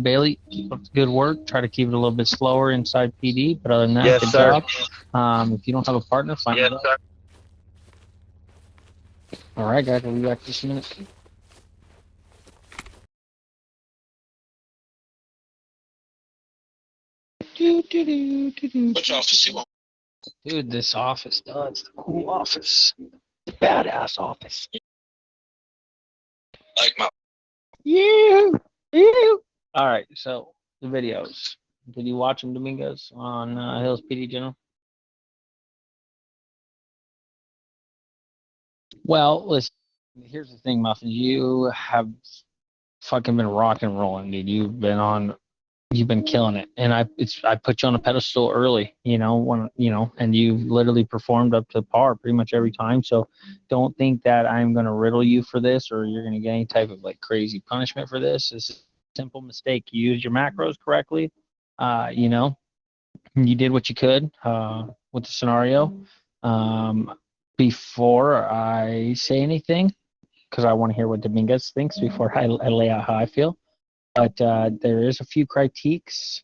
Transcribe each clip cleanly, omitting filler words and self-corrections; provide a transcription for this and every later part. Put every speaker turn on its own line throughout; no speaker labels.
Bailey, keep up the good work. Try to keep it a little bit slower inside PD, but other than that,
Yes,
good
sir.
job. If you don't have a partner, find
Yes,
it.
sir.
All right, guys, we'll be back just a minute.
Which office you want?
Dude, this office, it's the cool office. The badass office.
Like my
Yeah. Yeah. All right, so the videos. Did you watch them, Domingos, on Hills PD General? Well, listen, here's the thing, Muffin. You have fucking been rock and rolling, dude. You've been killing it. And I put you on a pedestal early, and you literally performed up to par pretty much every time. So don't think that I'm gonna riddle you for this or you're gonna get any type of like crazy punishment for this. It's a simple mistake. You used your macros correctly. Uh, you know, you did what you could with the scenario. Um, before I say anything, because I want to hear what Dominguez thinks before I lay out how I feel. But there is a few critiques,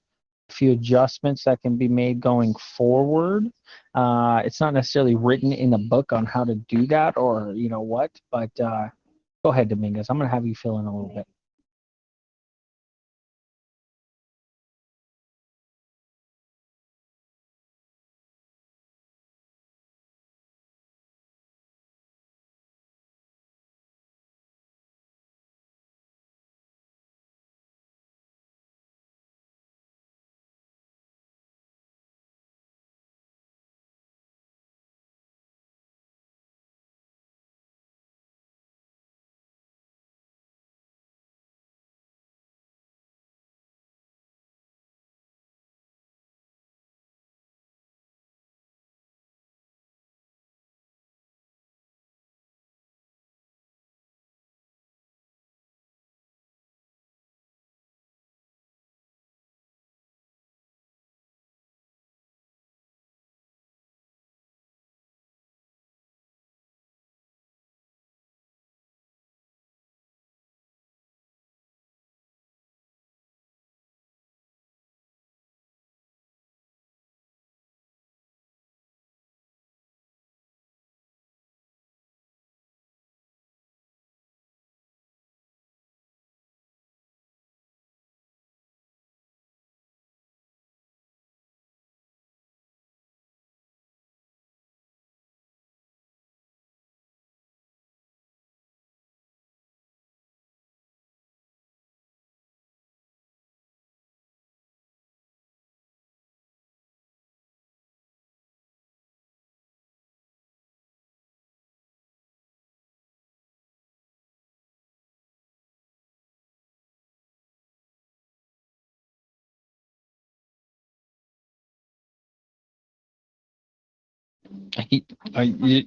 a few adjustments that can be made going forward. It's not necessarily written in the book on how to do that or you know what, but go ahead, Dominguez. I'm gonna have you fill in a little bit.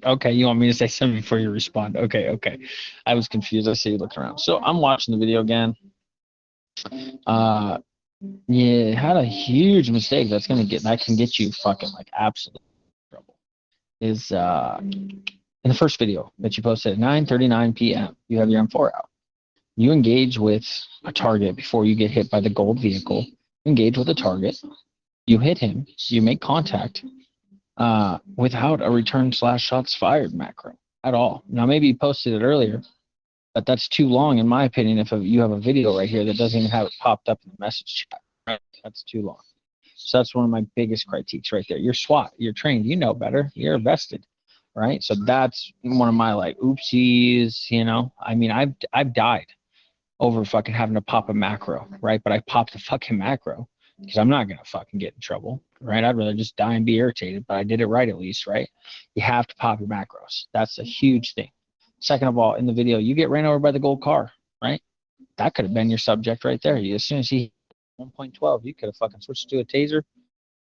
Okay, you want me to say something before you respond? Okay, okay. I was confused. I see you looking around. So I'm watching the video again. Uh, yeah, had a huge mistake that can get you fucking like absolute trouble. Is in the first video that you posted at 9:39 p.m. You have your M4 out. You engage with a target before you get hit by the gold vehicle. Engage with a target. You hit him. You make contact without a return slash shots fired macro at all. Now maybe you posted it earlier, but that's too long in my opinion. If you have a video right here that doesn't even have it popped up in the message chat, right? That's too long. So that's one of my biggest critiques right there. You're SWAT. You're trained. You know better. You're vested, right? So that's one of my like oopsies. I mean, I've died over fucking having to pop a macro, right? But I popped the fucking macro because I'm not gonna fucking get in trouble, right? I'd rather just die and be irritated, but I did it right at least, right? You have to pop your macros. That's a huge thing. Second of all, in the video, you get ran over by the gold car, right? That could have been your subject right there. As soon as he 1.12, you could have fucking switched to a taser,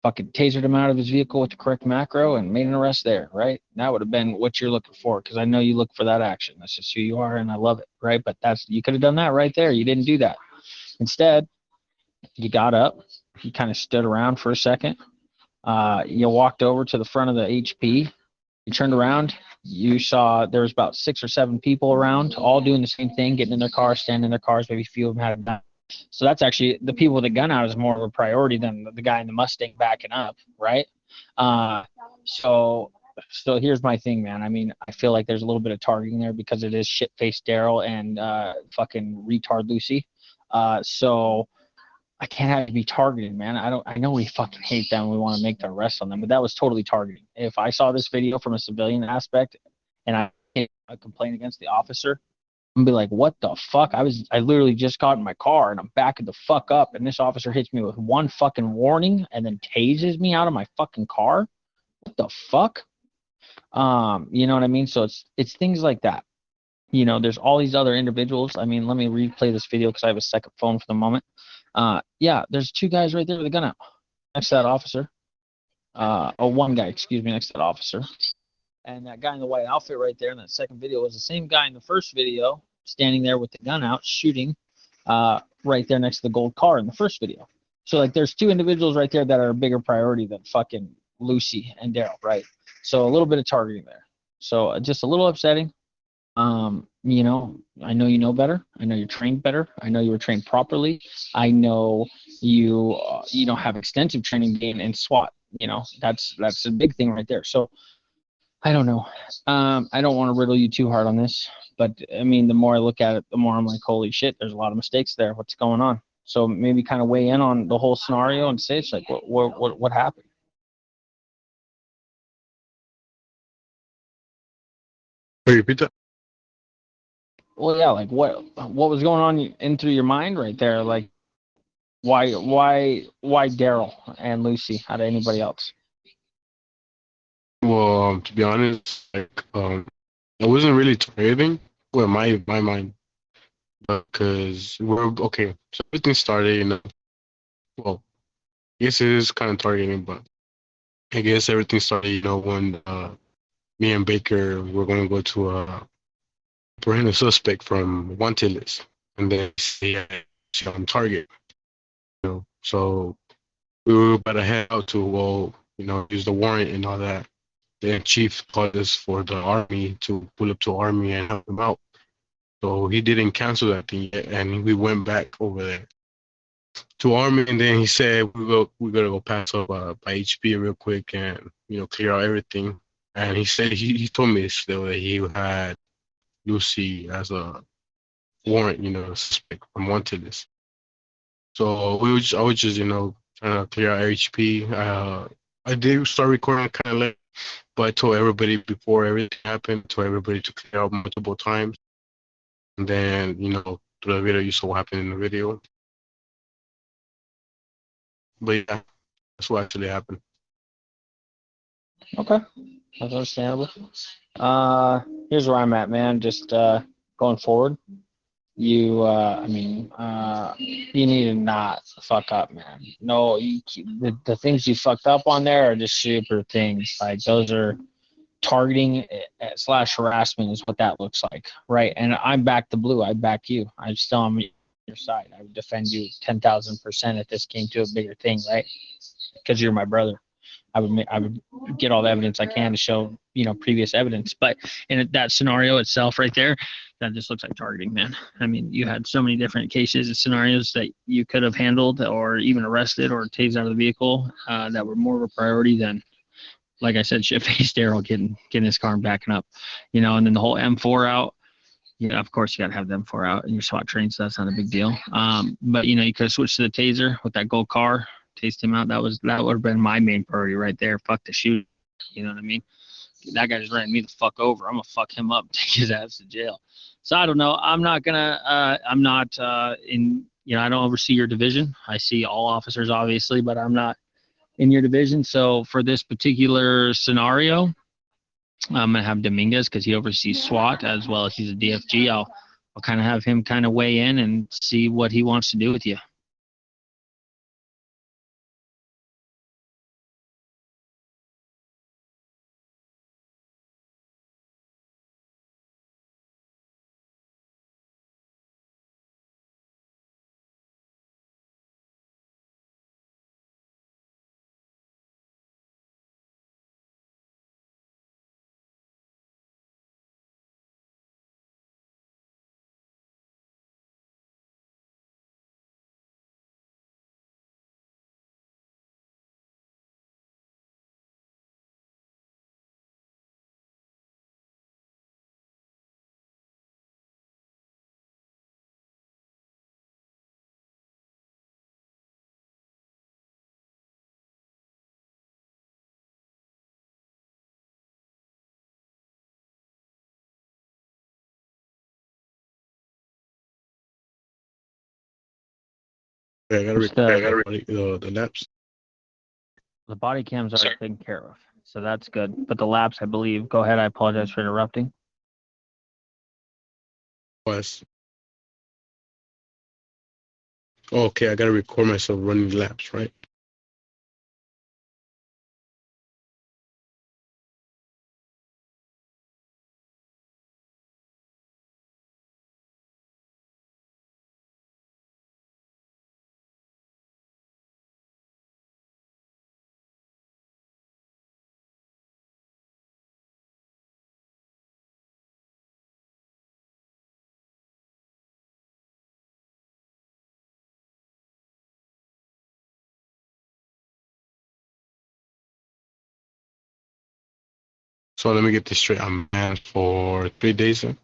fucking tasered him out of his vehicle with the correct macro and made an arrest there, right? That would have been what you're looking for because I know you look for that action. That's just who you are, and I love it, right? But you could have done that right there. You didn't do that. Instead, you got up, you kind of stood around for a second. You walked over to the front of the HP. You turned around. You saw there was about 6 or 7 people around, all doing the same thing, getting in their cars, standing in their cars. Maybe a few of them had a So that's actually the people with the gun out is more of a priority than the guy in the Mustang backing up, right? Uh, so so here's my thing, man. I mean, I feel like there's a little bit of targeting there because it is shit faced Daryl and fucking retard Lucy. So I can't have to be targeted, man. I know we fucking hate them. We want to make the arrest on them, but that was totally targeting. If I saw this video from a civilian aspect and I hit a complaint against the officer, I'm gonna be like, what the fuck? I literally just got in my car and I'm backing the fuck up, and this officer hits me with one fucking warning and then tases me out of my fucking car. What the fuck? You know what I mean? So it's things like that. You know, there's all these other individuals. I mean, let me replay this video because I have a second phone for the moment. Yeah, there's two guys right there with a gun out next to that officer. Or one guy, excuse me, next to that officer. And that guy in the white outfit right there in that second video was the same guy in the first video, standing there with the gun out, shooting right there next to the gold car in the first video. So like, there's two individuals right there that are a bigger priority than fucking Lucy and Daryl, right? So a little bit of targeting there. So just a little upsetting. You know, I know you know better. I know you're trained better. I know you were trained properly. I know you don't have extensive training gain in SWAT. You know, that's a big thing right there. So I don't know. I don't want to riddle you too hard on this, but I mean, the more I look at it, the more I'm like, holy shit, there's a lot of mistakes there. What's going on? So maybe kind of weigh in on the whole scenario and say it's like, what happened?
Can you repeat that?
Well, yeah, like what was going on in through your mind right there? Like, why Daryl and Lucy out of anybody else?
Well, to be honest, like I wasn't really targeting with my mind because we're okay. So everything started, well, I guess it is kind of targeting, but I guess everything started, when me and Baker were going to go to apprehend a suspect from wanted list, and then see on target, So we were about to head out to, well, use the warrant and all that. The chief called us for the army to pull up to army and help him out. So he didn't cancel that thing yet, and we went back over there to army, and then he said we gotta go pass up by HP real quick and clear out everything. And he said he told me still that he had Lucy as a warrant, suspect from wanted list. So I was just trying to clear out HP. I did start recording kind of late, but I told everybody before everything happened, told everybody to clear out multiple times. And then, through the video, you saw what happened in the video. But yeah, that's what actually happened.
Okay, that's understandable. Here's where I'm at, man. Just going forward, you need to not fuck up, man. No, the things you fucked up on there are just super things. Like, those are targeting slash harassment is what that looks like, right? And I'm back the blue. I back you. I'm still on your side. I would defend you 10,000% if this came to a bigger thing, right? Because you're my brother. I would get all the evidence I can to show previous evidence. But in that scenario itself, right there, that just looks like targeting, man. I mean, you had so many different cases and scenarios that you could have handled or even arrested or tased out of the vehicle that were more of a priority than, like I said, shit-faced Daryl getting his car and backing up, and then the whole M4 out. Yeah, of course you got to have them four out in your SWAT train, so that's not a big deal. But you could have switched to the taser with that gold car, tased him out. That would have been my main priority right there. Fuck the shoot. You know what I mean? That guy just ran me the fuck over. I'm gonna fuck him up, take his ass to jail. So I don't know. I'm not gonna. I'm not in. I don't oversee your division. I see all officers, obviously, but I'm not in your division. So for this particular scenario, I'm gonna have Dominguez because he oversees SWAT as well as he's a DFG. I'll kind of have him kind of weigh in and see what he wants to do with you.
Yeah, I gotta
It's
record the laps.
the body cams are taken care of, so that's good. But the laps, I believe. Go ahead. I apologize for interrupting.
Was okay. I gotta record myself running laps, right? So let me get this straight. I'm banned for 3 days. Then?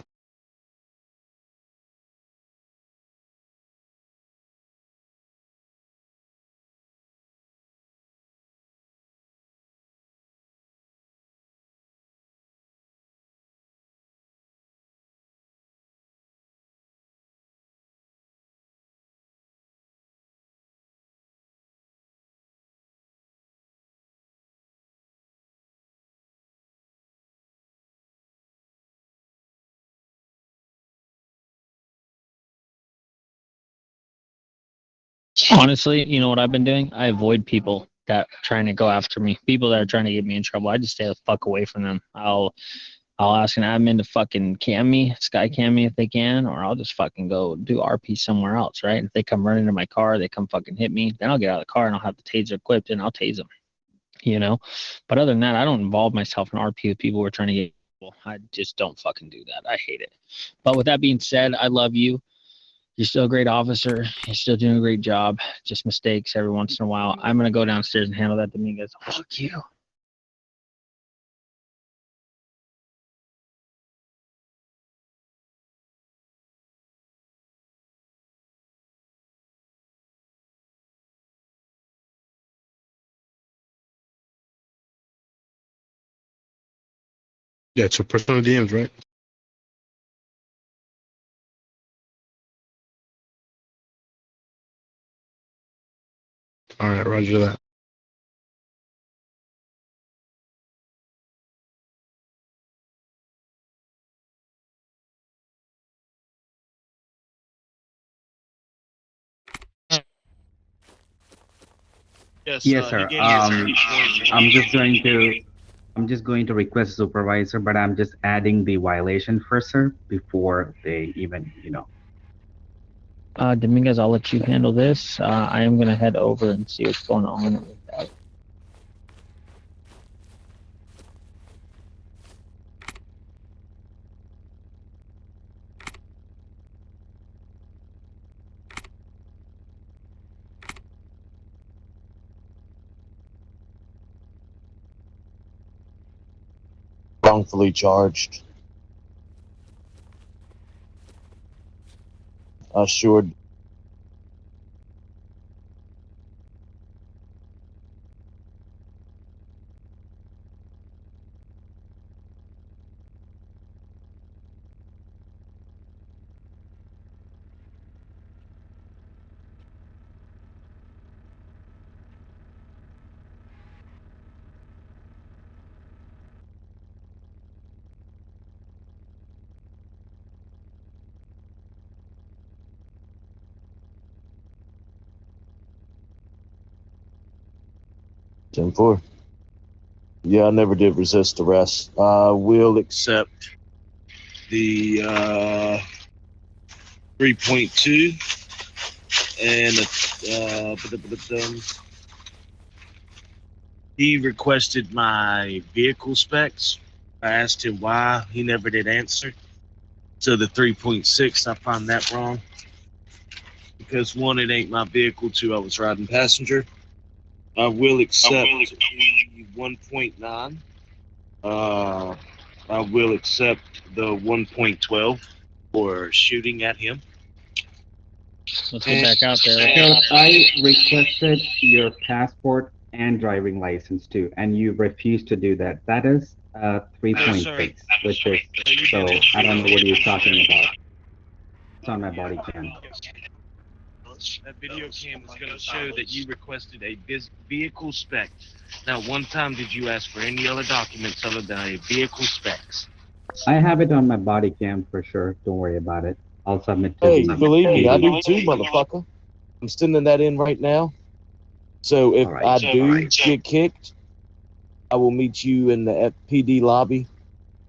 Honestly, you know what I've been doing? I avoid people that are trying to go after me. People that are trying to get me in trouble. I just stay the fuck away from them. I'll ask an admin to fucking cam me, sky cam me if they can, or I'll just fucking go do RP somewhere else, right? If they come running to my car, they come fucking hit me, then I'll get out of the car and I'll have the taser equipped and I'll tase them, you know? But other than that, I don't involve myself in RP with people who are trying to get people. I just don't fucking do that. I hate it. But with that being said, I love you. You're still a great officer. You're still doing a great job. Just mistakes every once in a while. I'm going to go downstairs and handle that, Dominguez. Fuck you.
Yeah, it's your personal DMs, right? All right, Roger that.
Yes, sir. I'm just going to request supervisor, but I'm just adding the violation first, sir, before they even,
Dominguez, I'll let you handle this. I am going to head over and see what's going on with that.
Wrongfully charged. Assured. Ten four. Yeah, I never did resist arrest. We'll accept the 3.2 and he requested my vehicle specs. I asked him why. He never did answer. So the 3.6, I find that wrong. Because one, it ain't my vehicle. Two, I was riding passenger. I will accept the 1.9. I will accept the 1.12 for shooting at him.
Let's get back out there.
Sir, I requested your passport and driving license too, and you refused to do that. That is 3.6, which is, so I don't know what you're talking about. It's on my body cam.
That video cam is going to show that you requested a vehicle spec. Not one time did you ask for any other documents other than a vehicle specs.
I have it on my body cam for sure. Don't worry about it. I'll submit to
Hey,
the
believe me, I
PD.
do too, motherfucker. I'm sending that in right now. So if
All right.
I do get kicked, I will meet you in the FPD lobby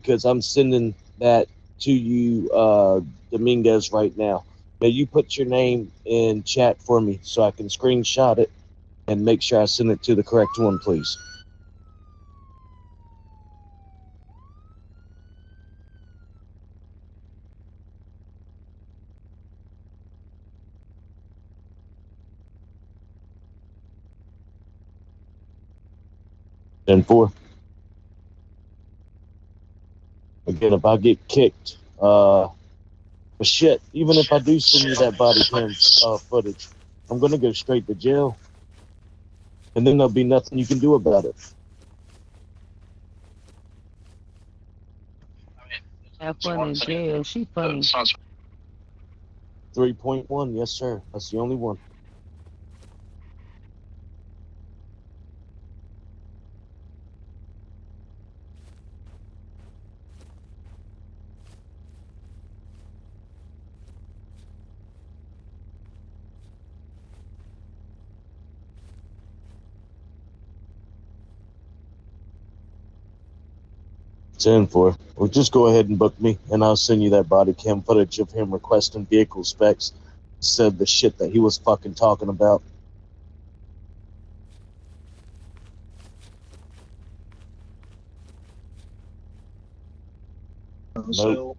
because I'm sending that to you, Dominguez, right now. Now you put your name in chat for me so I can screenshot it and make sure I send it to the correct one, please. And four. Again, if I get kicked, but shit, even if I do send you that body cam footage, I'm gonna go straight to jail, and then there'll be nothing you can do about it.
Have fun in jail. She funny.
3.1, yes sir. That's the only one. It's in for. Well, just go ahead and book me, and I'll send you that body cam footage of him requesting vehicle specs. Said the shit that he was fucking talking about. Nope.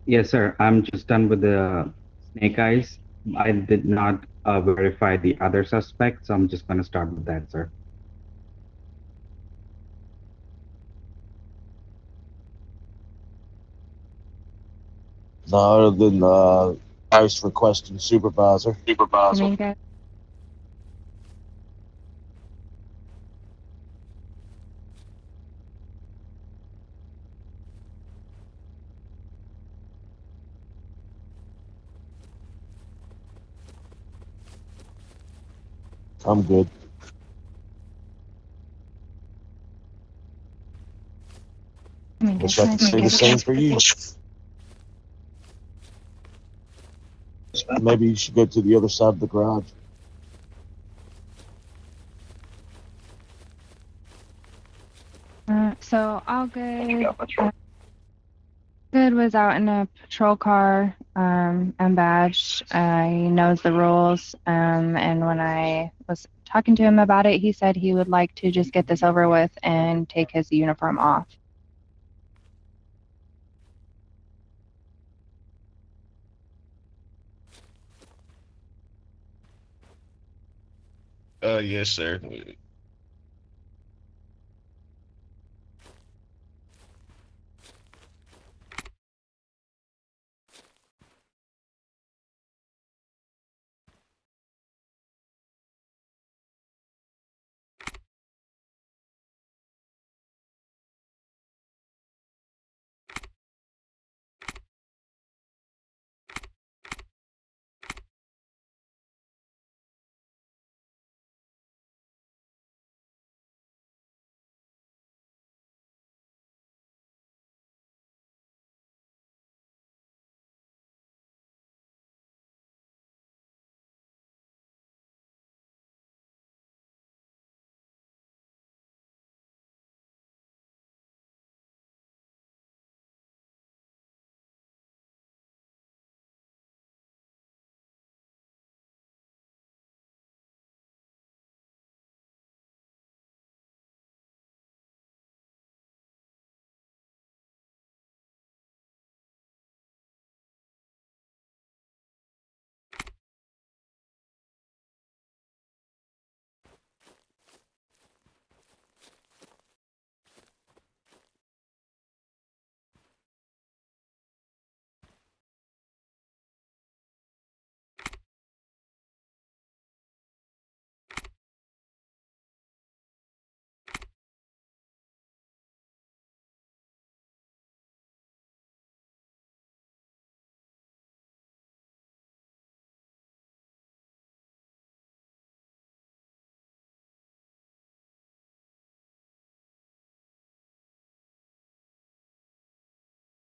Yes, sir. I'm just done with the snake eyes. I did not verify the other suspect, so I'm just going to start with that, sir.
No, other than ICE requesting supervisor.
Dominguez.
I'm good.
Dominguez,
Wish I could say the same for you. Maybe you should go to the other side of the garage.
So all good. Good was out in a patrol car, unbadged. He knows the rules. And when I was talking to him about it, he said he would like to just get this over with and take his uniform off.
Yes, sir.